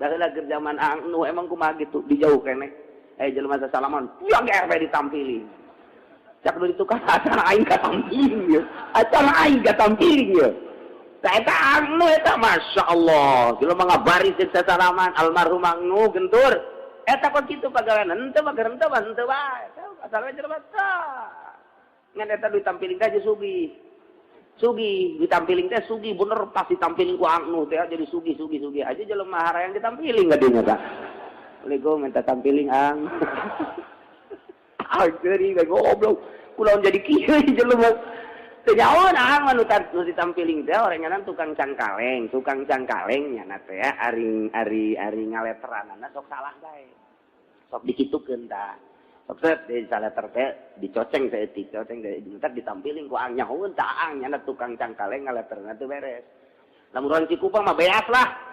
Baheula keur zaman anu emang kumaha gitu dijauh keneh. Jelema salaman, yang RW ditampilin. Cak nu itu kan acara aing katampiling ya. Acara aing katampiling ya. Tah eta anu eta masyaallah. Jelema ngabari jeung salaman almarhum anu gentur. Eta kok kitu pagawean henteu mah henteu bae. Asal we jelema tah. Ngan eta ditampiling teh sugih. Sugih ditampiling teh sugih bener pas ditampiling ku anu teh jadi sugih aja jelema harayang ditampiling gadinya tah. Assalamualaikum minta tampiling ang. Ageri goblok. Kunaon jadi kieu jelema. Teu nyaon ang anu ditampiling teh oranganan tukang cangkaleng nya teh ari ngaleteranana sok salah bae. Sok dikitukeun tah. Sok di saleter teh dicoceng saeutik coceng entar ditampiling ku ang nyahoeun tah ang nya tukang cangkaleng ngaleteranana teu beres. Lamun urang Cikupa mah beas lah.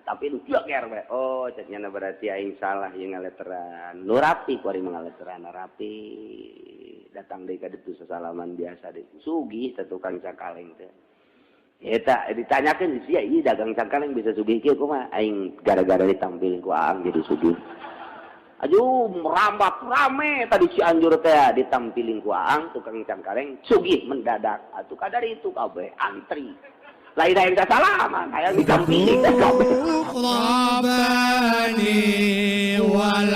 Tapi nu kieu we. Oh, cenah berarti aing salah yang ngaleteran. Nu rapi ku ari ngaleteran rapi. Datang deui ka ditu sasalaman biasa deui. Sugih teh tukang cangkaleng teh. Eta ditanyakeun sia ieu dagang cangkaleng bisa sugih kieu kumaha? Aing gara-gara ditampilin ku aang jadi sugih. Aduh, merambat rame tadi Cianjur teh ditampilin ku aang tukang cangkaleng sugih mendadak. Atuh kadari itu kabeh antri. Lain-lain kasalaman, hayang ditampilin teh kabeh. Rabbani wal